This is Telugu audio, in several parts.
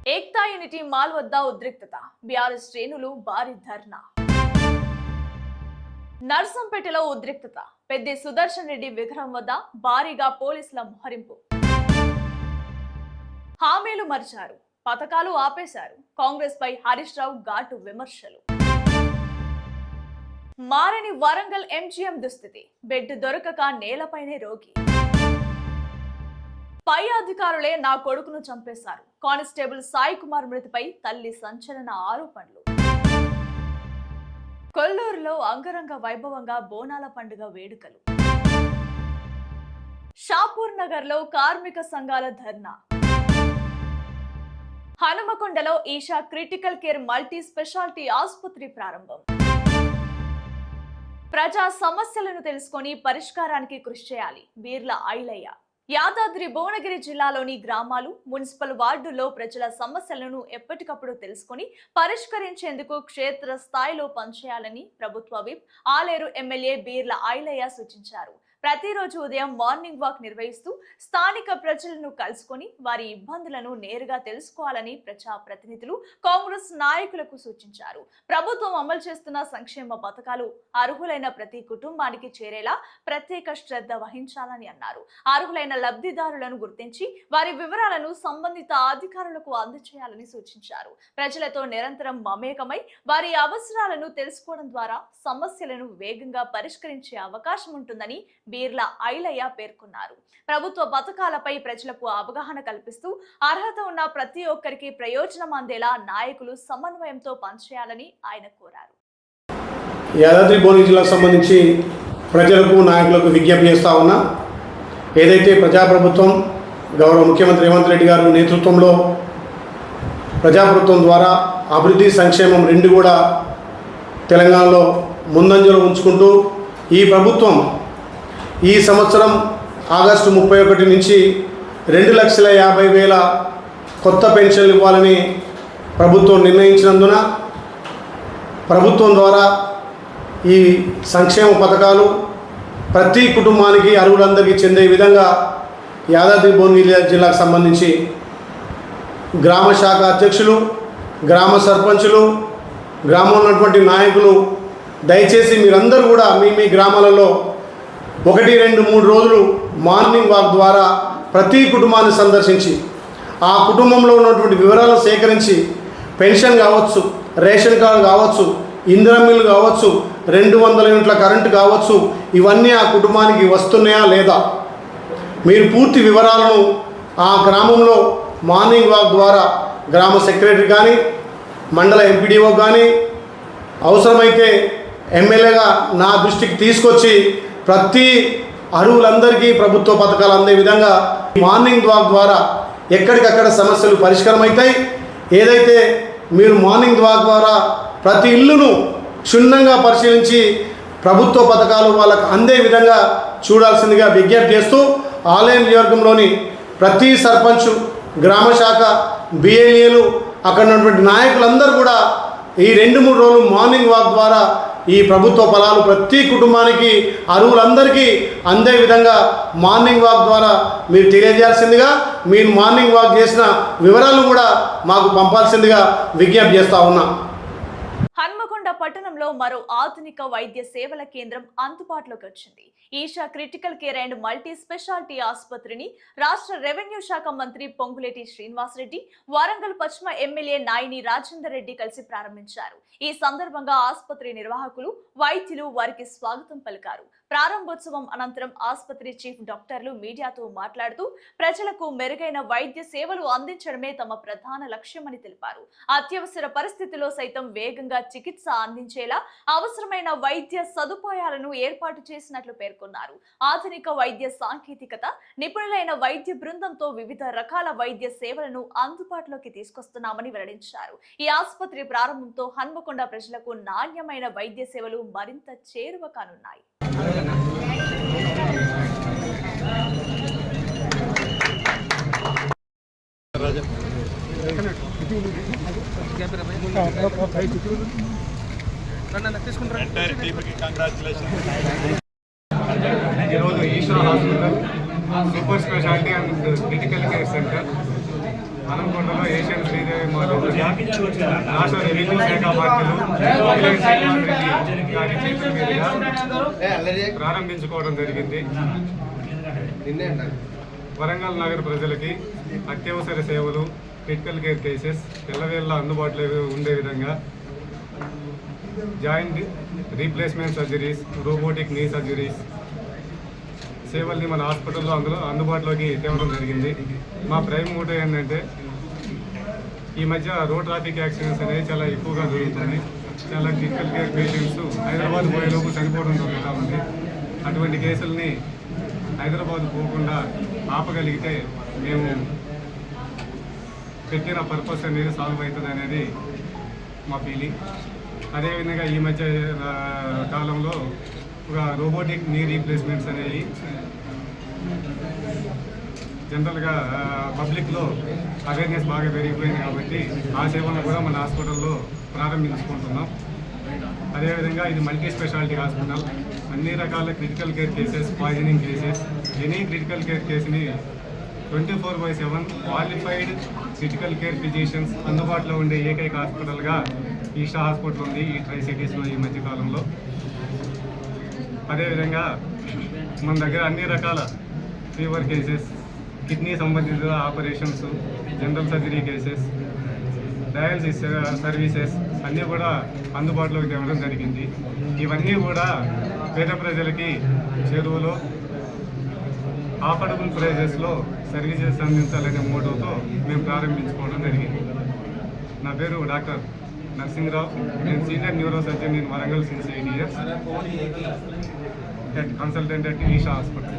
ఏక్తా యూనిటీ మాల్ వద్ద ఉద్రిక్తత, బీఆర్ఎస్ శ్రేణులు భారీ ధర్నా. నర్సంపేటలో ఉద్రిక్తత, పెద్ది సుదర్శన్ రెడ్డి విగ్రహం వద్ద భారీగా పోలీసుల మోహరింపు. హామీలు మరిచారు, పథకాలు ఆపేశారు, కాంగ్రెస్ పై హరీష్ రావు ఘాటు విమర్శలు. మారని వరంగల్ ఎంజీఎం దుస్థితి, బెడ్ దొరకక నేలపైనే రోగి. పై అధికారులే నా కొడుకును చంపేశారు, కానిస్టేబుల్ సాయి కుమార్ మృతిపై తల్లి సంచలన ఆరోపణలు. కొల్లూరులో అంగరంగ వైభవంగా బోనాల పండుగ వేడుకలు. షాపూర్ నగర్ లో కార్మిక సంఘాల ధర్నా. హనుమకొండలో Eesha critical care multi specialty ఆసుపత్రి ప్రారంభం. ప్రజా సమస్యలను తెలుసుకొని పరిష్కారానికి కృషి చేయాలి, బీర్ల ఐలయ్య. యాదాద్రి భువనగిరి జిల్లాలోని గ్రామాలు, మున్సిపల్ వార్డుల్లో ప్రజల సమస్యలను ఎప్పటికప్పుడు తెలుసుకుని పరిష్కరించేందుకు క్షేత్ర స్థాయిలో పనిచేయాలని ప్రభుత్వ విప్ ఆలేరు ఎమ్మెల్యే బీర్ల ఐలయ్య సూచించారు. ప్రతిరోజు ఉదయం మార్నింగ్ వాక్ నిర్వహిస్తూ స్థానిక ప్రజలను కలుసుకొని వారి ఇబ్బందులను నేరుగా తెలుసుకోవాలని ప్రజా ప్రతినిధులు, కాంగ్రెస్ నాయకులకు సూచించారు. ప్రభుత్వం అమలు చేస్తున్న సంక్షేమ పథకాలు అర్హులైన ప్రతి కుటుంబానికి చేరేలా ప్రత్యేక శ్రద్ధ వహించాలని అన్నారు. అర్హులైన లబ్ధిదారులను గుర్తించి వారి వివరాలను సంబంధిత అధికారులకు అందజేయాలని సూచించారు. ప్రజలతో నిరంతరం మమేకమై వారి అవసరాలను తెలుసుకోవడం ద్వారా సమస్యలను వేగంగా పరిష్కరించే అవకాశం ఉంటుందని బీర్ల ఐలయ్య పేర్కొన్నారు. ప్రభుత్వ పథకాలపై ప్రజలకు అవగాహన కల్పిస్తూ అర్హత ఉన్న ప్రతి ఒక్కరికి ప్రయోజనం అందేలా నాయకులు సమన్వయంతో పనిచేయాలని ఆయన కోరారు. యాదాద్రి భువనగిరి జిల్లాకు సంబంధించి ప్రజలకు, నాయకులకు విజ్ఞప్తి చేస్తా ఉన్నా. ఏదైతే ప్రజాప్రభుత్వం గౌరవ ముఖ్యమంత్రి రేవంత్ రెడ్డి గారు నేతృత్వంలో ప్రజాప్రభుత్వం ద్వారా అభివృద్ధి, సంక్షేమం రెండు కూడా తెలంగాణలో ముందంజలో ఉంచుకుంటూ ఈ ప్రభుత్వం ఈ సంవత్సరం ఆగస్టు 31 నుంచి 2,50,000 కొత్త పెన్షన్లు ఇవ్వాలని ప్రభుత్వం నిర్ణయించినందున ప్రభుత్వం ద్వారా ఈ సంక్షేమ పథకాలు ప్రతి కుటుంబానికి, అర్హులందరికీ చెందే విధంగా యాదాద్రి భువనగిరి జిల్లాకు సంబంధించి గ్రామ శాఖ అధ్యక్షులు, గ్రామ సర్పంచులు, గ్రామంలో ఉన్నటువంటి నాయకులు దయచేసి మీరందరూ కూడా మీ గ్రామాలలో 1, 2, 3 రోజులు మార్నింగ్ వాక్ ద్వారా ప్రతి కుటుంబాన్ని సందర్శించి ఆ కుటుంబంలో ఉన్నటువంటి వివరాలను సేకరించి పెన్షన్ కావచ్చు, రేషన్ కార్డు కావచ్చు, ఇందిరా మిల్లు కావచ్చు, 200 యూనిట్ల కరెంటు కావచ్చు, ఇవన్నీ ఆ కుటుంబానికి వస్తున్నాయా లేదా మీరు పూర్తి వివరాలను ఆ గ్రామంలో మార్నింగ్ వాక్ ద్వారా గ్రామ సెక్రటరీ కానీ, మండల ఎంపీడీఓ కానీ, అవసరమైతే ఎమ్మెల్యేగా నా దృష్టికి తీసుకొచ్చి ప్రతి అర్హులందరికీ ప్రభుత్వ పథకాలు అందే విధంగా మార్నింగ్ వాక్ ద్వారా ఎక్కడికక్కడ సమస్యలు పరిష్కారం అవుతాయి. ఏదైతే మీరు మార్నింగ్ వాక్ ద్వారా ప్రతి ఇల్లును క్షుణ్ణంగా పరిశీలించి ప్రభుత్వ పథకాలు వాళ్ళకు అందే విధంగా చూడాల్సిందిగా విజ్ఞప్తి చేస్తూ ఆలయం నియోజకవర్గంలోని ప్రతి సర్పంచ్, గ్రామ శాఖ, బిఎల్ఏలు, అక్కడ ఉన్నటువంటి నాయకులందరూ కూడా ఈ 2-3 రోజులు మార్నింగ్ వాక్ ద్వారా ఈ ప్రభుత్వ ఫలాలు ప్రతి కుటుంబానికి, అర్హులందరికీ అందే విధంగా మార్నింగ్ వాక్ ద్వారా మీరు తెలియజేయాల్సిందిగా, మీరు మార్నింగ్ వాక్ చేసిన వివరాలను కూడా మాకు పంపాల్సిందిగా విజ్ఞప్తి చేస్తూ ఉన్నాం. హన్మకొండ పట్టణంలో మరో ఆధునిక వైద్య సేవల కేంద్రం అందుబాటులోకి వచ్చింది. Esha critical care and multi speciality ఆసుపత్రిని రాష్ట్ర రెవెన్యూ శాఖ మంత్రి పొంగులేటి శ్రీనివాసరెడ్డి, వరంగల్ పశ్చిమ ఎమ్మెల్యే నాయిని రాజేందర్ రెడ్డి కలిసి ప్రారంభించారు. ఈ సందర్భంగా ఆసుపత్రి నిర్వాహకులు, వైద్యులు వారికి స్వాగతం పలికారు. ప్రారంభోత్సవం అనంతరం ఆసుపత్రి చీఫ్ డాక్టర్లు మీడియాతో మాట్లాడుతూ ప్రజలకు మెరుగైన వైద్య సేవలు అందించడమే తమ ప్రధాన లక్ష్యమని తెలిపారు. అత్యవసర పరిస్థితిలో సైతం వేగంగా చికిత్స అందించేలా అవసరమైన వైద్య సదుపాయాలను ఏర్పాటు చేసినట్లు పేర్కొన్నారు. ఆధునిక వైద్య సాంకేతికత, నిపుణులైన వైద్య బృందంతో వివిధ రకాల వైద్య సేవలను అందుబాటులోకి తీసుకొస్తున్నామని వెల్లడించారు. ఈ ఆసుపత్రి ప్రారంభంతో హన్మకొండ ప్రజలకు నాణ్యమైన వైద్య సేవలు మరింత చేరువ కానున్నాయి. ఈరోజు Eesha hospital super specialty and critical care centre హనంకొండలో ఏషియన్ శ్రీదేవి మాల్ రాష్ట్ర రెవెన్యూ శాఖ మంత్రులు మిలియన్ శ్రీనివాస్ రెడ్డి గారి చేతుల మీదుగా ప్రారంభించుకోవడం జరిగింది. వరంగల్ నగర ప్రజలకి అత్యవసర సేవలు, క్రిటికల్ కేర్ కేసెస్ ఎల్లవేళ అందుబాటులో ఉండే విధంగా జాయింట్ రీప్లేస్మెంట్ సర్జరీస్, రోబోటిక్ నీ సర్జరీస్ సేవల్ని మన హాస్పిటల్లో అందుబాటులోకి తేవడం జరిగింది. మా ప్రైమ్ మోటో ఏంటంటే ఈ మధ్య రోడ్ ట్రాఫిక్ యాక్సిడెంట్స్ అనేవి చాలా ఎక్కువగా జరుగుతున్నాయి. చాలా క్రిటికల్ కేర్ పేషెంట్స్ హైదరాబాద్ పోయేలోపు చనిపోవడం జరుగుతూ ఉంది. అటువంటి కేసుల్ని హైదరాబాద్ పోకుండా ఆపగలిగితే మేము పెట్టిన పర్పస్ అనేది సాల్వ్ అవుతుంది అనేది మా ఫీలింగ్. అదేవిధంగా ఈ మధ్య కాలంలో ఒక రోబోటిక్ నీ రీప్లేస్మెంట్స్ అనేవి జనరల్గా పబ్లిక్లో అవేర్నెస్ బాగా పెరిగిపోయింది కాబట్టి ఆ సేవలను కూడా మన హాస్పిటల్లో ప్రారంభించుకుంటున్నాం. అదేవిధంగా ఇది మల్టీ స్పెషాలిటీ హాస్పిటల్. అన్ని రకాల critical care cases, poisoning cases, any critical care కేసుని 24/7 క్వాలిఫైడ్ క్రిటికల్ కేర్ ఫిజిషియన్స్ అందుబాటులో ఉండే ఏకైక హాస్పిటల్గా ఈషా హాస్పిటల్ ఉంది ఈ ట్రై సిటీస్లో ఈ మధ్యకాలంలో. అదేవిధంగా మన దగ్గర అన్ని రకాల ఫీవర్ కేసెస్, కిడ్నీ సంబంధిత operations, general surgery cases, dialysis services అన్నీ కూడా అందుబాటులోకి తేవడం జరిగింది. ఇవన్నీ కూడా పేద ప్రజలకి చెరువులో అఫోర్డబుల్ ప్రైజెస్లో సర్వీసెస్ అందించాలనే మోటోతో మేము ప్రారంభించుకోవడం జరిగింది. నా పేరు డాక్టర్ నరసింహరావు. నేను senior neuro surgeon in Warangal since 8 years. Consultant at Esha hospital.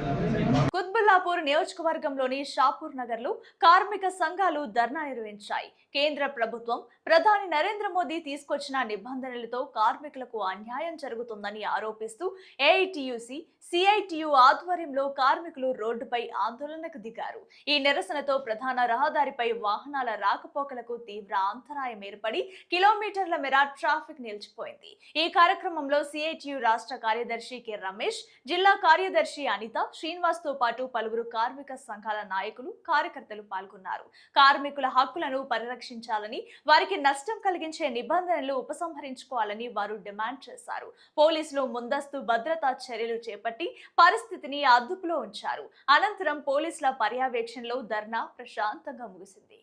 Quthbullapur నియోజకవర్గంలోని షాపూర్ నగర్లో కార్మిక సంఘాలు ధర్నా నిర్వహించాయి. కేంద్ర ప్రభుత్వం ప్రధాని నరేంద్ర మోదీ తీసుకొచ్చిన నిబంధనలతో కార్మికులకు అన్యాయం జరుగుతుందని ఆరోపిస్తూ ఏఐటియుసి, సిఐటియు ఆధ్వర్యంలో కార్మికులు రోడ్డుపై ఆందోళనకు దిగారు. ఈ నిరసనతో ప్రధాన రహదారిపై వాహనాల రాకపోకలకు తీవ్ర అంతరాయం ఏర్పడి కిలోమీటర్ల మేర ట్రాఫిక్ నిలిచిపోయింది. ఈ కార్యక్రమంలో సిఐటియు రాష్ట్ర కార్యదర్శి కె రమేష్, జిల్లా కార్యదర్శి అనిత, శ్రీనివాస్ తో పాటు పలువురు కార్మిక సంఘాల నాయకులు, కార్యకర్తలు పాల్గొన్నారు. కార్మికుల హక్కులను పరిరక్షించాలని, వారికి నష్టం కలిగించే నిబంధనలు ఉపసంహరించుకోవాలని వారు డిమాండ్ చేశారు. పోలీసులు ముందస్తు భద్రతా చర్యలు చేపట్టి పరిస్థితిని అదుపులో ఉంచారు. అనంతరం పోలీసుల పర్యవేక్షణలో ధర్నా ప్రశాంతంగా ముగిసింది.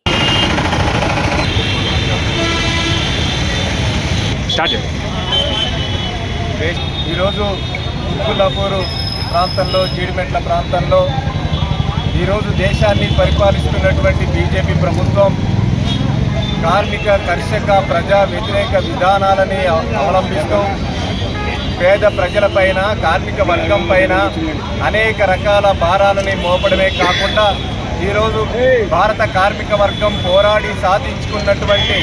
ఈరోజు కుత్బుల్లాపూర్ ప్రాంతంలో, జీడిమెట్ల ప్రాంతంలో ఈరోజు దేశాన్ని పరిపాలిస్తున్నటువంటి బీజేపీ ప్రభుత్వం కార్మిక, కర్షక, ప్రజా వ్యతిరేక విధానాలని అవలంబిస్తూ పేద ప్రజలపైన, కార్మిక వర్గం పైన అనేక రకాల భారాలని మోపడమే కాకుండా ఈరోజు భారత కార్మిక వర్గం పోరాడి సాధించుకున్నటువంటి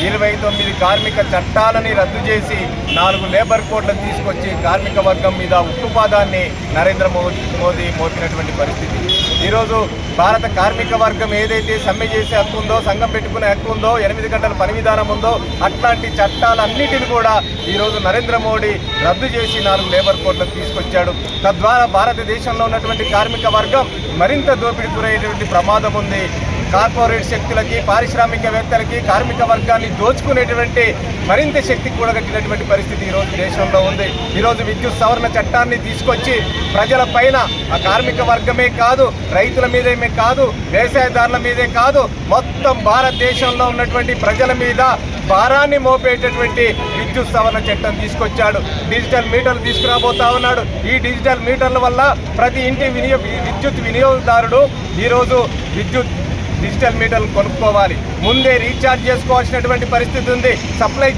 29 కార్మిక చట్టాలని రద్దు చేసి 4 లేబర్ కోడ్లను తీసుకొచ్చి కార్మిక వర్గం మీద ఉక్కుపాదాన్ని నరేంద్ర మోదీ మోపినటువంటి పరిస్థితి. ఈరోజు భారత కార్మిక వర్గం ఏదైతే సమ్మె చేసే హక్కు ఉందో, సంఘం పెట్టుకునే హక్కు ఉందో, 8 గంటల పని విధానం ఉందో, అట్లాంటి చట్టాలన్నిటిని కూడా ఈరోజు నరేంద్ర మోడీ రద్దు చేసి 4 లేబర్ కోడ్లను తీసుకొచ్చాడు. తద్వారా భారతదేశంలో ఉన్నటువంటి కార్మిక వర్గం మరింత దోపిడీ గురయ్యేటువంటి ప్రమాదం ఉంది. కార్పొరేట్ శక్తులకి, పారిశ్రామికవేత్తలకి కార్మిక వర్గాన్ని దోచుకునేటువంటి మరింత శక్తి కూడగట్టినటువంటి పరిస్థితి ఈరోజు దేశంలో ఉంది. ఈరోజు విద్యుత్ సవరణ చట్టాన్ని తీసుకొచ్చి ప్రజల పైన, ఆ కార్మిక వర్గమే కాదు, రైతుల మీదేమే కాదు, వ్యవసాయదారుల మీదే కాదు, మొత్తం భారతదేశంలో ఉన్నటువంటి ప్రజల మీద భారాన్ని మోపేటటువంటి విద్యుత్ సవరణ చట్టం తీసుకొచ్చాడు. డిజిటల్ మీటర్లు తీసుకురాబోతా ఉన్నాడు. ఈ డిజిటల్ మీటర్ల వల్ల ప్రతి ఇంటి విద్యుత్ వినియోగదారుడు ఈరోజు డిజిటల్ మీటర్లు కొనుక్కోవాలి. ముందే రీఛార్జ్ చేసుకోవాల్సినటువంటి పరిస్థితి ఉంది. సప్లై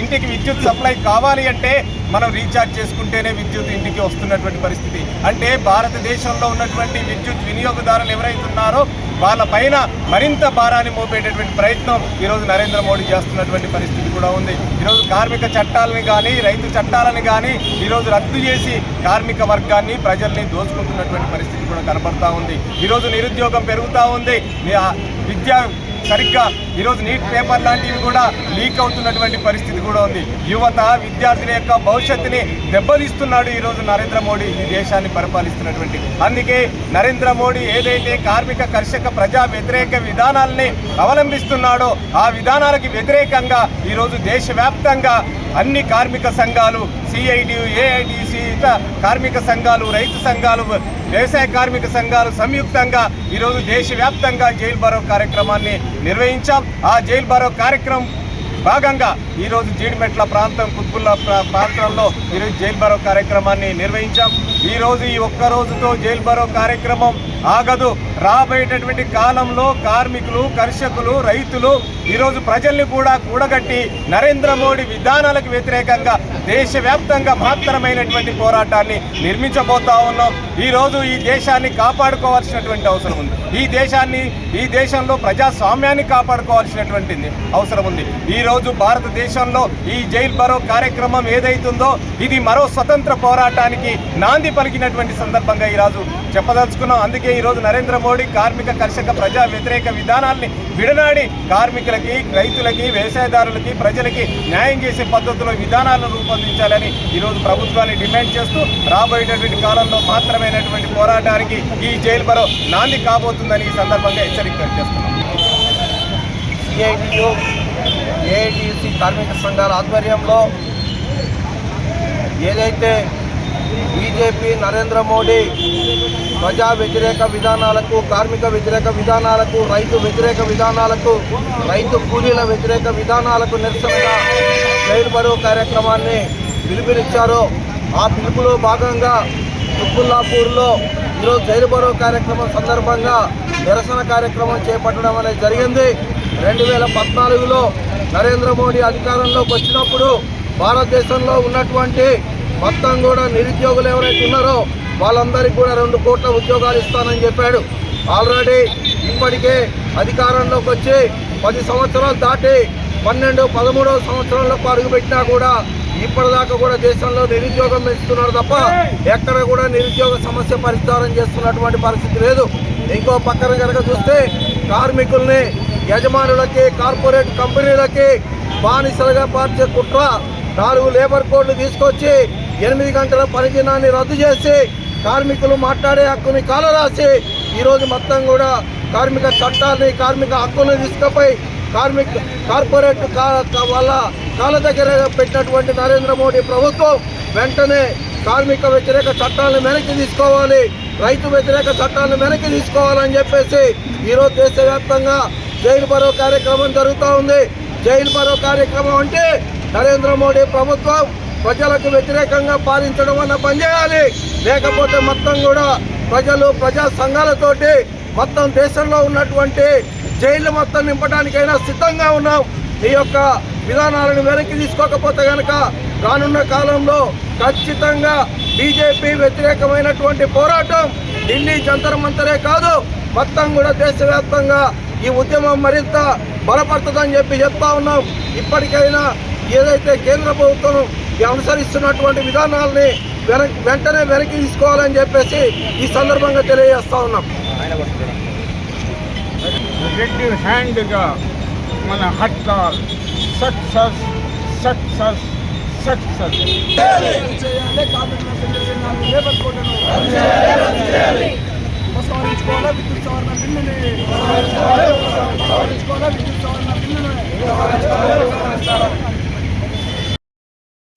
ఇంటికి విద్యుత్ సప్లై కావాలి అంటే మనం రీఛార్జ్ చేసుకుంటేనే విద్యుత్ ఇంటికి వస్తున్నటువంటి పరిస్థితి. అంటే భారతదేశంలో ఉన్నటువంటి విద్యుత్ వినియోగదారులు ఎవరైతే ఉన్నారో వాళ్ళ పైన మరింత భారాన్ని మోపేటటువంటి ప్రయత్నం ఈరోజు నరేంద్ర మోడీ చేస్తున్నటువంటి పరిస్థితి కూడా ఉంది. ఈరోజు కార్మిక చట్టాలని కానీ, రైతు చట్టాలని కానీ ఈరోజు రద్దు చేసి కార్మిక వర్గాన్ని, ప్రజల్ని దోచుకుంటున్నటువంటి పరిస్థితి కూడా కనబడతా ఉంది. ఈరోజు నిరుద్యోగం పెరుగుతూ ఉంది. సరిగ్గా ఈరోజు నీట్ పేపర్ లాంటివి కూడా లీక్ అవుతున్నటువంటి పరిస్థితి కూడా ఉంది. యువత విద్యార్థుల యొక్క భవిష్యత్తుని దెబ్బతీస్తున్నాడు ఈరోజు నరేంద్ర మోడీ ఈ దేశాన్ని పరిపాలిస్తున్నటువంటి. అందుకే నరేంద్ర మోడీ ఏదైతే కార్మిక కర్షక ప్రజా వ్యతిరేక విధానాలని అవలంబిస్తున్నాడో ఆ విధానాలకి వ్యతిరేకంగా ఈరోజు దేశవ్యాప్తంగా అన్ని కార్మిక సంఘాలు, సిఐటియు, ఏఐటిసి, కార్మిక సంఘాలు, రైతు సంఘాలు, వ్యవసాయ కార్మిక సంఘాలు సంయుక్తంగా ఈరోజు దేశవ్యాప్తంగా జైలు భరో కార్యక్రమాన్ని నిర్వహించాం. ఆ జైలు భరో కార్యక్రమం భాగంగా ఈరోజు జీడిమెట్ల ప్రాంతం, కుత్బుల్లా ప్రాంతంలో ఈరోజు జైలు భరో కార్యక్రమాన్ని నిర్వహించాం. ఈరోజు ఈ ఒక్క రోజుతో జైలు భరో కార్యక్రమం ఆగదు. రాబోయేటటువంటి కాలంలో కార్మికులు, కర్షకులు, రైతులు ఈరోజు ప్రజల్ని కూడా కూడగట్టి నరేంద్ర మోడీ విధానాలకు వ్యతిరేకంగా దేశవ్యాప్తంగా మహత్తరమైనటువంటి పోరాటాన్ని నిర్మించబోతా ఉన్నాం. ఈరోజు ఈ దేశాన్ని కాపాడుకోవాల్సినటువంటి అవసరం ఉంది. ఈ దేశంలో ప్రజాస్వామ్యాన్ని కాపాడుకోవాల్సినటువంటి అవసరం ఉంది. ఈరోజు భారతదేశంలో ఈ జైలు భరో కార్యక్రమం ఏదైతుందో ఇది మరో స్వతంత్ర పోరాటానికి నాంది పలికినటువంటి సందర్భంగా ఈరోజు చెప్పదలుచుకున్నాం. అందుకే ఈరోజు నరేంద్ర మోడీ కార్మిక కర్షక ప్రజా వ్యతిరేక విధానాల్ని విడనాడి కార్మికులకి, రైతులకి, వ్యవసాయదారులకి, ప్రజలకి న్యాయం చేసే పద్ధతిలో విధానాలను రూపొందించాలని ఈరోజు ప్రభుత్వాన్ని డిమాండ్ చేస్తూ రాబోయేటటువంటి కాలంలో మాత్రమైనటువంటి పోరాటానికి ఈ జైలు భరో నాంది కాబోతుందని ఈ సందర్భంగా హెచ్చరిక చేస్తున్నాం. సిఐటియు, ఏఐటిసి కార్మిక సంఘాల ఆధ్వర్యంలో ఏదైతే బీజేపీ నరేంద్ర మోడీ ప్రజా వ్యతిరేక విధానాలకు, కార్మిక వ్యతిరేక విధానాలకు, రైతు వ్యతిరేక విధానాలకు, రైతు కూలీల వ్యతిరేక విధానాలకు నిరసనగా జైలు భరో కార్యక్రమాన్ని పిలుపునిచ్చారో ఆ పిలుపులో భాగంగా కుత్బుల్లాపూర్లో ఈరోజు జైలు భరో కార్యక్రమం సందర్భంగా నిరసన కార్యక్రమం చేపట్టడం అనేది జరిగింది. 2014లో నరేంద్ర మోడీ అధికారంలోకి వచ్చినప్పుడు భారతదేశంలో ఉన్నటువంటి మొత్తం కూడా నిరుద్యోగులు ఎవరైతే ఉన్నారో వాళ్ళందరికీ కూడా 2 కోట్ల ఉద్యోగాలు ఇస్తానని చెప్పాడు. ఆల్రెడీ ఇప్పటికే అధికారంలోకి వచ్చి 10 సంవత్సరాలు దాటి 12, 13వ సంవత్సరంలోకి అడుగుపెట్టినా కూడా ఇప్పటిదాకా కూడా దేశంలో నిరుద్యోగం పెంచుతున్నారు తప్ప ఎక్కడ కూడా నిరుద్యోగ సమస్య పరిష్కారం చేస్తున్నటువంటి పరిస్థితి లేదు. ఇంకో పక్కన కనుక చూస్తే కార్మికుల్ని యజమానులకి, కార్పొరేట్ కంపెనీలకి బానిసలుగా మార్చే కుట్ర 4 లేబర్ కోడ్లు తీసుకొచ్చి 8 గంటల పనిదినాన్ని రద్దు చేసి కార్మికులు మాట్లాడే హక్కుని కాలరాసి ఈరోజు మొత్తం కూడా కార్మిక చట్టాన్ని, కార్మిక హక్కులను తీసుకుపోయి కార్పొరేట్ వాళ్ళ కాళ్ళ దగ్గర పెట్టినటువంటి నరేంద్ర మోడీ ప్రభుత్వం వెంటనే కార్మిక వ్యతిరేక చట్టాలను వెనక్కి తీసుకోవాలి, రైతు వ్యతిరేక చట్టాలను వెనక్కి తీసుకోవాలని చెప్పేసి ఈరోజు దేశవ్యాప్తంగా జైలు భరో కార్యక్రమం జరుగుతూ ఉంది. జైలు భరో కార్యక్రమం అంటే నరేంద్ర మోడీ ప్రభుత్వం ప్రజలకు వ్యతిరేకంగా పాలించడం వల్ల పనిచేయాలి, లేకపోతే మొత్తం కూడా ప్రజా సంఘాలతోటి మొత్తం దేశంలో ఉన్నటువంటి జైలు మొత్తం నింపడానికైనా సిద్ధంగా ఉన్నాం. ఈ యొక్క విధానాలను వెనక్కి తీసుకోకపోతే కనుక రానున్న కాలంలో ఖచ్చితంగా బీజేపీ వ్యతిరేకమైనటువంటి పోరాటం ఢిల్లీ జంతర్ మంతరే కాదు మొత్తం కూడా దేశవ్యాప్తంగా ఈ ఉద్యమం మరింత బలపడుతుందని చెప్తా ఉన్నాం. ఇప్పటికైనా ఏదైతే కేంద్ర ప్రభుత్వం అనుసరిస్తున్నటువంటి విధానాలని వెంటనే వెనక్కి తీసుకోవాలని చెప్పేసి ఈ సందర్భంగా తెలియజేస్తా ఉన్నాం. రెడ్డి హ్యాండ్గా మన హర్తాల్ సక్సెస్ సక్సెస్ సక్సెస్ ఉపసంహరించుకోవాలా విద్యుత్ సవరణ బిల్లుని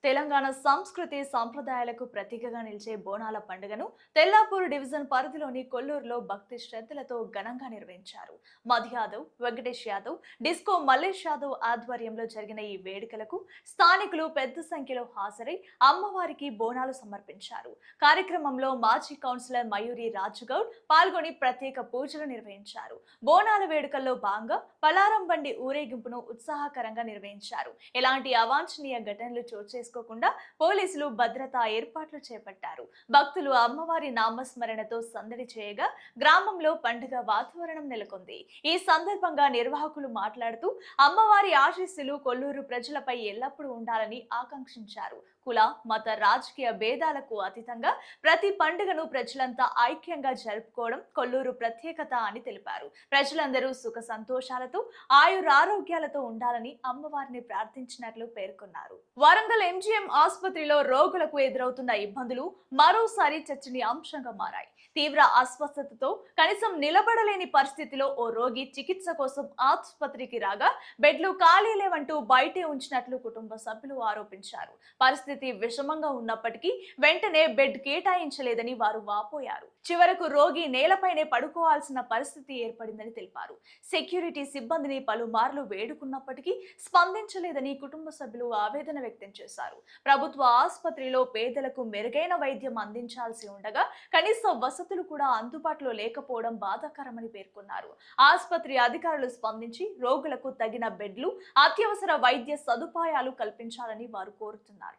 తెలంగాణ సంస్కృతి సంప్రదాయాలకు ప్రతీకగా నిలిచే బోనాల పండుగను తెల్లాపూర్ డివిజన్ పరిధిలోని కొల్లూరులో భక్తి శ్రద్ధలతో ఘనంగా నిర్వహించారు. మధు యాదవ్, వెంకటేష్ యాదవ్, డిస్కో మల్లేష్ యాదవ్ ఆధ్వర్యంలో జరిగిన ఈ వేడుకలకు స్థానికులు పెద్ద సంఖ్యలో హాజరై అమ్మవారికి బోనాలు సమర్పించారు. కార్యక్రమంలో మాజీ కౌన్సిలర్ మయూరి రాజుగౌడ్ పాల్గొని ప్రత్యేక పూజలు నిర్వహించారు. బోనాల వేడుకల్లో భాగంగా పలారం బండి ఊరేగింపును ఉత్సాహకరంగా నిర్వహించారు. ఎలాంటి అవాంఛనీయ ఘటనలు చోటు చేసుకోకుండా పోలీసులు భద్రతా ఏర్పాట్లు చేపట్టారు. భక్తులు అమ్మవారి నామస్మరణతో సందడి చేయగా గ్రామంలో పండుగ వాతావరణం నెలకొంది. ఈ సందర్భంగా నిర్వాహకులు మాట్లాడుతూ అమ్మవారి ఆశీస్సులు కొల్లూరు ప్రజలపై ఎల్లప్పుడూ ఉండాలని ఆకాంక్షించారు. కుల మత రాజకీయ భేదాలకు అతీతంగా ప్రతి పండుగను ప్రజలంతా ఐక్యంగా జరుపుకోవడం కొల్లూరు ప్రత్యేకత అని తెలిపారు. ప్రజలందరూ సుఖ సంతోషాలతో ఆయురారోగ్యాలతో ఉండాలని అమ్మవారిని ప్రార్థించినట్లు పేర్కొన్నారు. వరంగల్ ఎంజీఎం ఆసుపత్రిలో రోగులకు ఎదురవుతున్న ఇబ్బందులు మరోసారి చర్చనీయాంశంగా మారాయి. తీవ్ర అస్వస్థతతో కనీసం నిలబడలేని పరిస్థితిలో ఓ రోగి చికిత్స కోసం ఆసుపత్రికి రాగా బెడ్లు ఖాళీ లేవంటూ బయటే ఉంచినట్లు కుటుంబ సభ్యులు ఆరోపించారు. పరిస్థితి విషమంగా ఉన్నప్పటికీ వెంటనే బెడ్ కేటాయించలేదని వారు వాపోయారు. చివరకు రోగి నేలపైనే పడుకోవాల్సిన పరిస్థితి ఏర్పడిందని తెలిపారు. సెక్యూరిటీ సిబ్బందిని పలుమార్లు వేడుకున్నప్పటికీ స్పందించలేదని కుటుంబ సభ్యులు ఆవేదన వ్యక్తం చేశారు. ప్రభుత్వ ఆసుపత్రిలో పేదలకు మెరుగైన వైద్యం అందించాల్సి ఉండగా కనీస వసతులు కూడా అందుబాటులో లేకపోవడం బాధాకరమని పేర్కొన్నారు. ఆసుపత్రి అధికారులు స్పందించి రోగులకు తగిన బెడ్లు, అత్యవసర వైద్య సదుపాయాలు కల్పించాలని వారు కోరుతున్నారు.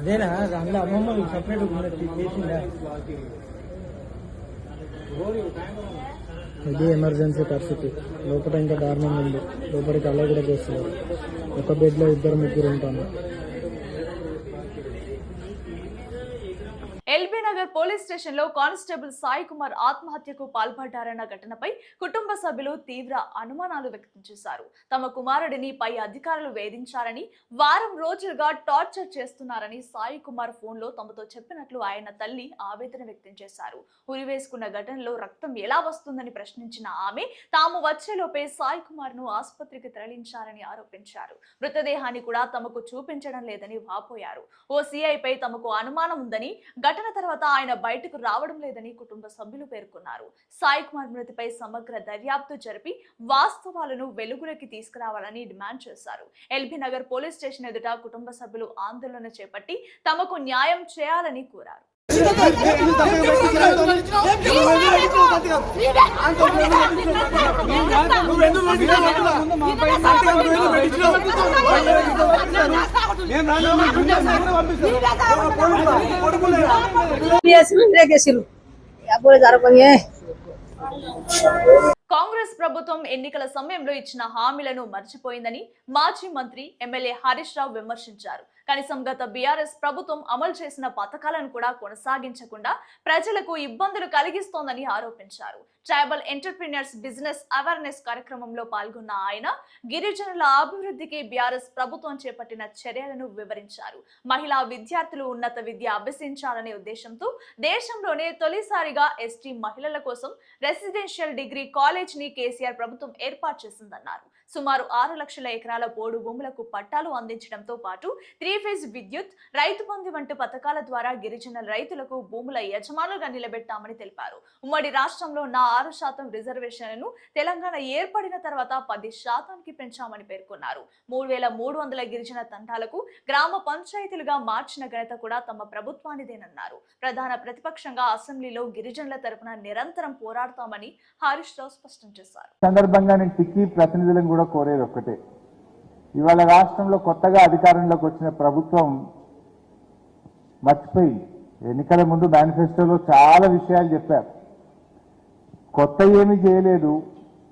అదేనా అందులో అమ్మమ్మ సపరేట్ చేసిందా? ఇది ఎమర్జెన్సీ పరిస్థితి. లోపల ఇంకా దారుణంగా ఉంది. లోపలికి అలా కూడా చేస్తున్నారు. ఒక బెడ్ లో 2-3 ఉంటాను. ఎల్బీ నగర్ పోలీస్ స్టేషన్ లో కానిస్టేబుల్ సాయి కుమార్ ఆత్మహత్యకు పాల్పడ్డారన్న ఘటనపై కుటుంబ సభ్యులు తీవ్ర అనుమానాలు వ్యక్తం చేశారు. తమ కుమారుడిని పై అధికారులు వేధించారని, వారం రోజులుగా టార్చర్ చేస్తున్నారని సాయి కుమార్ ఫోన్ లో తమతో చెప్పినట్లు ఆయన తల్లి ఆవేదన వ్యక్తం చేశారు. ఉరివేసుకున్న ఘటనలో రక్తం ఎలా వస్తుందని ప్రశ్నించిన ఆమె తాము వచ్చేలోపే సాయి కుమార్ ను ఆసుపత్రికి తరలించారని ఆరోపించారు. మృతదేహాన్ని కూడా తమకు చూపించడం లేదని వాపోయారు. ఓ సిఐపై తమకు అనుమానం ఉందని, ఘటన తర్వాత ఆయన బయటకు రావడం లేదని కుటుంబ సభ్యులు పేర్కొన్నారు. సాయి కుమార్ మృతిపై సమగ్ర దర్యాప్తు జరిపి వాస్తవాలను వెలుగులోకి తీసుకురావాలని డిమాండ్ చేశారు. ఎల్బీ నగర్ పోలీస్ స్టేషన్ ఎదుట కుటుంబ సభ్యులు ఆందోళన చేపట్టి తమకు న్యాయం చేయాలని కోరారు. కాంగ్రెస్ ప్రభుత్వం ఎన్నికల సమయంలో ఇచ్చిన హామీలను మర్చిపోయిందని మాజీ మంత్రి ఎమ్మెల్యే హరీష్ రావు విమర్శించారు. కనీసం గత బీఆర్ఎస్ ప్రభుత్వం అమలు చేసిన పథకాలను కూడా కొనసాగించకుండా ప్రజలకు ఇబ్బందులు కలిగిస్తోందని ఆరోపించారు. ట్రైబల్ ఎంటర్‌ప్రెన్యూర్స్ బిజినెస్ అవేర్నెస్ కార్యక్రమంలో పాల్గొన్న ఆయన గిరిజనుల అభివృద్ధికి బీఆర్ఎస్ ప్రభుత్వం చేపట్టిన చర్యలను వివరించారు. మహిళా విద్యార్థులు ఉన్నత విద్య అభ్యసించాలనే ఉద్దేశంతో దేశంలోనే తొలిసారిగా ఎస్టీ మహిళల కోసం రెసిడెన్షియల్ డిగ్రీ కాలేజ్ ని కేసీఆర్ ప్రభుత్వం ఏర్పాటు చేసిందన్నారు. సుమారు 6 లక్షల ఎకరాల పోడు భూములకు పట్టాలు అందించడంతో పాటు 3 ఫేజ్ విద్యుత్, రైతు బంధు వంటి పథకాల ద్వారా గిరిజన రైతులకు భూముల యజమానులుగా నిలబెట్టామని తెలిపారు. ఉమ్మడి రాష్ట్రంలో ఉన్న 6% రిజర్వేషన్లను తెలంగాణ ఏర్పడిన తర్వాత 10% పెంచామని పేర్కొన్నారు. 3300 గిరిజన తండాలకు గ్రామ పంచాయతీలుగా మార్చిన ఘనత కూడా తమ ప్రభుత్వానిదేనన్నారు. ప్రధాన ప్రతిపక్షంగా అసెంబ్లీలో గిరిజనుల తరపున నిరంతరం పోరాడతామని హరీష్ రావు స్పష్టం చేశారు. సందర్భంగా నేను టిక్కీ ప్రతినిధులను కూడా కోరేది ఒక్కటే, ఇవాళ రాష్ట్రంలో కొత్తగా అధికారంలోకి వచ్చిన ప్రభుత్వం మర్చిపోయి ఎన్నికల ముందు మేనిఫెస్టోలో చాలా విషయాలు చెప్పారు. కొత్త ఏమీ చేయలేదు.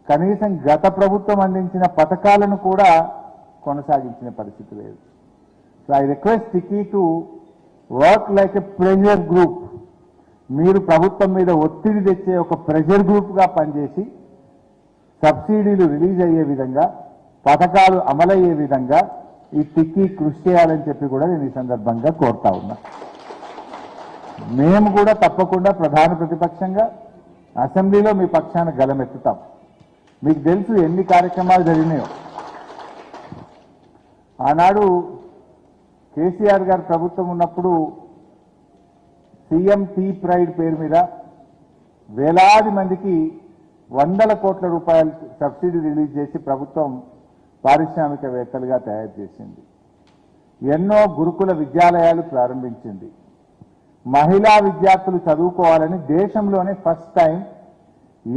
కనీసం గత ప్రభుత్వం అందించిన పథకాలను కూడా కొనసాగించిన పరిస్థితి లేదు. So I request tikki to work like a pressure group. మీరు ప్రభుత్వం మీద ఒత్తిడి తెచ్చే ఒక ప్రెషర్ గ్రూప్గా పనిచేసి సబ్సిడీలు రిలీజ్ అయ్యే విధంగా, పథకాలు అమలయ్యే విధంగా ఈ టిక్కీ కృషి చేయాలని చెప్పి కూడా నేను ఈ సందర్భంగా కోరుతా ఉన్నా. మేము కూడా తప్పకుండా ప్రధాన ప్రతిపక్షంగా అసెంబ్లీలో మీ పక్షాన గలమెత్తుతాం. మీకు తెలుసు ఎన్ని కార్యక్రమాలు జరిగినాయో. ఆనాడు కేసీఆర్ గారి ప్రభుత్వం ఉన్నప్పుడు సీఎం టీ ప్రైడ్ పేరు మీద వేలాది మందికి 100 కోట్ల రూపాయలు సబ్సిడీ రిలీజ్ చేసి ప్రభుత్వం పారిశ్రామికవేత్తలుగా తయారు చేసింది. ఎన్నో గురుకుల విద్యాలయాలు ప్రారంభించింది. మహిళా విద్యార్థులు చదువుకోవాలని దేశంలోనే ఫస్ట్ టైం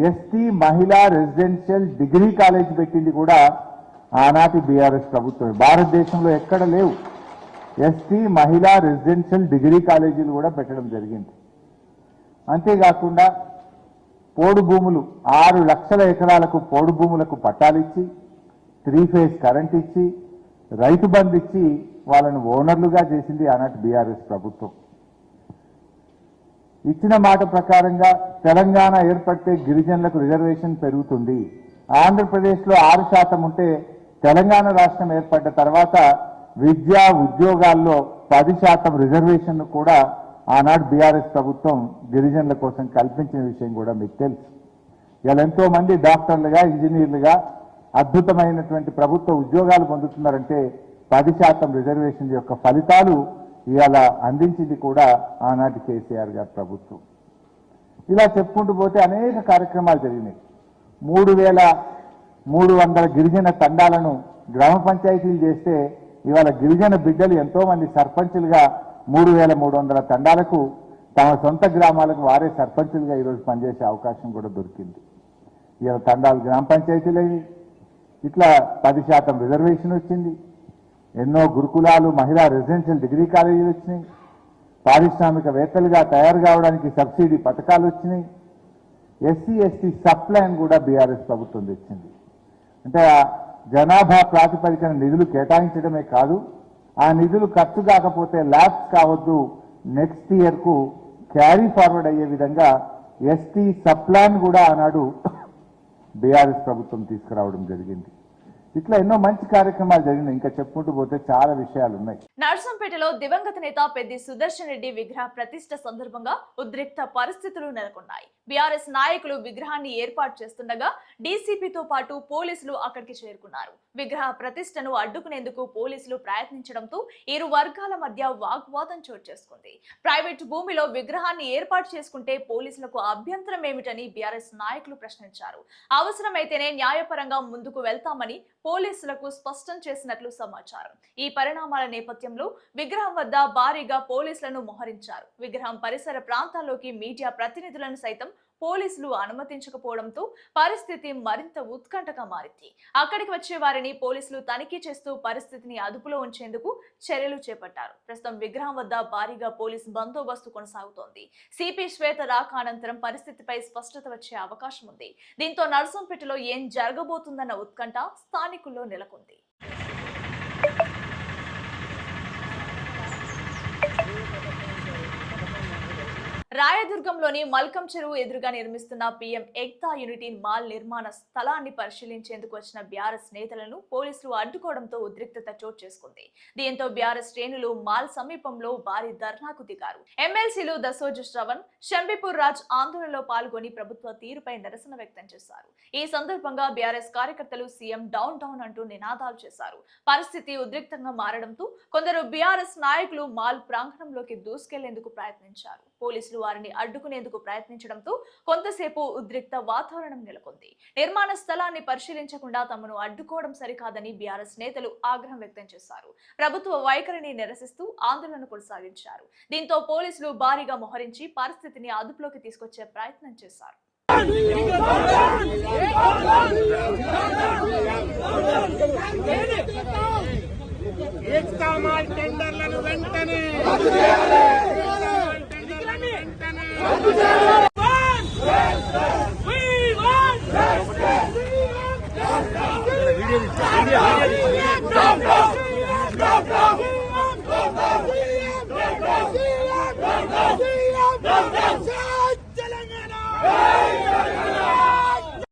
ఎస్టీ మహిళా రెసిడెన్షియల్ డిగ్రీ కాలేజ్ పెట్టింది కూడా ఆనాటి బీఆర్ఎస్ ప్రభుత్వం. భారతదేశంలో ఎక్కడ లేవు ఎస్టీ మహిళా రెసిడెన్షియల్ డిగ్రీ కాలేజీలు కూడా పెట్టడం జరిగింది. అంతేకాకుండా పోడు భూములు 6 లక్షల ఎకరాలకు పోడు భూములకు పట్టాలిచ్చి 3 ఫేజ్ కరెంట్ ఇచ్చి రైతు బంధు ఇచ్చి వాళ్ళను ఓనర్లుగా చేసింది ఆనాటి బీఆర్ఎస్ ప్రభుత్వం. ఇచ్చిన మాట ప్రకారంగా తెలంగాణ ఏర్పడితే గిరిజనులకు రిజర్వేషన్ పెరుగుతుంది. ఆంధ్రప్రదేశ్లో 6% ఉంటే తెలంగాణ రాష్ట్రం ఏర్పడ్డ తర్వాత విద్యా ఉద్యోగాల్లో 10% రిజర్వేషన్ కూడా ఆనాడు బీఆర్ఎస్ ప్రభుత్వం గిరిజనుల కోసం కల్పించిన విషయం కూడా మీకు తెలుసు. ఇలా ఎంతో మంది డాక్టర్లుగా ఇంజనీర్లుగా అద్భుతమైనటువంటి ప్రభుత్వ ఉద్యోగాలు పొందుతున్నారంటే 10% రిజర్వేషన్ యొక్క ఫలితాలు ఇవాళ అందించింది కూడా ఆనాటి కేసీఆర్ గారి ప్రభుత్వం. ఇలా చెప్పుకుంటూ పోతే అనేక కార్యక్రమాలు జరిగినాయి. 3,300 గిరిజన తండాలను గ్రామ పంచాయతీలు చేస్తే ఇవాళ గిరిజన బిడ్డలు ఎంతో మంది సర్పంచులుగా 3,300 తండాలకు తమ సొంత గ్రామాలకు వారే సర్పంచులుగా ఈరోజు పనిచేసే అవకాశం కూడా దొరికింది. ఇవాళ తండాలు గ్రామ పంచాయతీలు ఇట్లా 10% రిజర్వేషన్ వచ్చింది. ఎన్నో గురుకులాలు మహిళా రెసిడెన్షియల్ డిగ్రీ కాలేజీలు వచ్చినాయి. పారిశ్రామికవేత్తలుగా తయారు కావడానికి సబ్సిడీ పథకాలు వచ్చినాయి. ఎస్సీ ఎస్టీ సబ్ ప్లాన్ కూడా బీఆర్ఎస్ ప్రభుత్వం తెచ్చింది. అంటే జనాభా ప్రాతిపదికన నిధులు కేటాయించడమే కాదు, ఆ నిధులు ఖర్చు కాకపోతే ల్యాబ్స్ కావద్దు, నెక్స్ట్ ఇయర్కు క్యారీ ఫార్వర్డ్ అయ్యే విధంగా ఎస్టీ సబ్ ప్లాన్ కూడా ఆనాడు బీఆర్ఎస్ ప్రభుత్వం తీసుకురావడం జరిగింది. ఇట్లా ఎన్నో మంచి కార్యక్రమాలు జరిగినాయి. ఇంకా చెప్పుకుంటూ పోతే చాలా విషయాలు ఉన్నాయి. నర్సంపేటలో దివంగత నేత పెద్ది సుదర్శన్ రెడ్డి విగ్రహ ప్రతిష్ఠ సందర్భంగా ఉద్రిక్త పరిస్థితులు నెలకొన్నాయి. బీఆర్ఎస్ నాయకులు విగ్రహాన్ని ఏర్పాటు చేస్తుండగా డీసీపీతో పాటు పోలీసులు అక్కడికి చేరుకున్నారు. విగ్రహ ప్రతిష్టను అడ్డుకునేందుకు పోలీసులు ప్రయత్నించడంతో ఇరు వర్గాల మధ్య వాగ్వాదం చోటు చేసుకుంది. ప్రైవేటు భూమిలో విగ్రహాన్ని ఏర్పాటు చేసుకుంటే పోలీసులకు అభ్యంతరం ఏమిటని బీఆర్ఎస్ నాయకులు ప్రశ్నించారు. అవసరమైతేనే న్యాయపరంగా ముందుకు వెళ్తామని పోలీసులకు స్పష్టం చేసినట్లు సమాచారం. ఈ పరిణామాల నేపథ్యంలో విగ్రహం వద్ద భారీగా పోలీసులను మోహరించారు. విగ్రహం పరిసర ప్రాంతాల్లోకి మీడియా ప్రతినిధులను సైతం పోలీసులు అనుమతించకపోవడంతో పరిస్థితి మరింత ఉత్కంఠగా మారింది. అక్కడికి వచ్చే వారిని పోలీసులు తనిఖీ చేస్తూ పరిస్థితిని అదుపులో ఉంచేందుకు చర్యలు చేపట్టారు. ప్రస్తుతం విగ్రహం వద్ద భారీగా పోలీసు బందోబస్తు కొనసాగుతోంది. సిపి శ్వేత రాక అనంతరం పరిస్థితిపై స్పష్టత వచ్చే అవకాశం ఉంది. దీంతో నర్సంపేటలో ఏం జరగబోతుందన్న ఉత్కంఠ స్థానికుల్లో నెలకొంది. రాయదుర్గంలోని మల్కం చెరువు ఎదురుగా నిర్మిస్తున్న పీఎం ఎక్తా యూనిటీ మాల్ నిర్మాణ స్థలాన్ని పరిశీలించేందుకు వచ్చిన బీఆర్ఎస్ నేతలను పోలీసులు అడ్డుకోవడంతో ఉద్రిక్తత చోటు చేసుకుంది. దీంతో బీఆర్ఎస్ శ్రేణులు మాల్ సమీపంలో భారీ ధర్నాకు దిగారు. ఎమ్మెల్సీలు దసోజు శ్రవణ్, షంబీపూర్ రాజ్ ఆందోళనలో పాల్గొని ప్రభుత్వ తీరుపై నిరసన వ్యక్తం చేశారు. ఈ సందర్భంగా బీఆర్ఎస్ కార్యకర్తలు సీఎం డౌన్ డౌన్ అంటూ నినాదాలు చేశారు. పరిస్థితి ఉద్రిక్తంగా మారడంతో కొందరు బీఆర్ఎస్ నాయకులు మాల్ ప్రాంగణంలోకి దూసుకెళ్లేందుకు ప్రయత్నించారు. పోలీసులు వారిని అడ్డుకునేందుకు ప్రయత్నించడంతో కొంతసేపు ఉద్రిక్త వాతావరణం నెలకొంది. నిర్మాణ స్థలాన్ని పరిశీలించకుండా తమను అడ్డుకోవడం సరికాదని బీఆర్ఎస్ నేతలు ఆగ్రహం వ్యక్తం చేశారు. ప్రభుత్వ వైఖరిని నిరసిస్తూ ఆందోళన కొనసాగించారు. దీంతో పోలీసులు భారీగా మోహరించి పరిస్థితిని అదుపులోకి తీసుకొచ్చే ప్రయత్నం చేశారు. వీడియో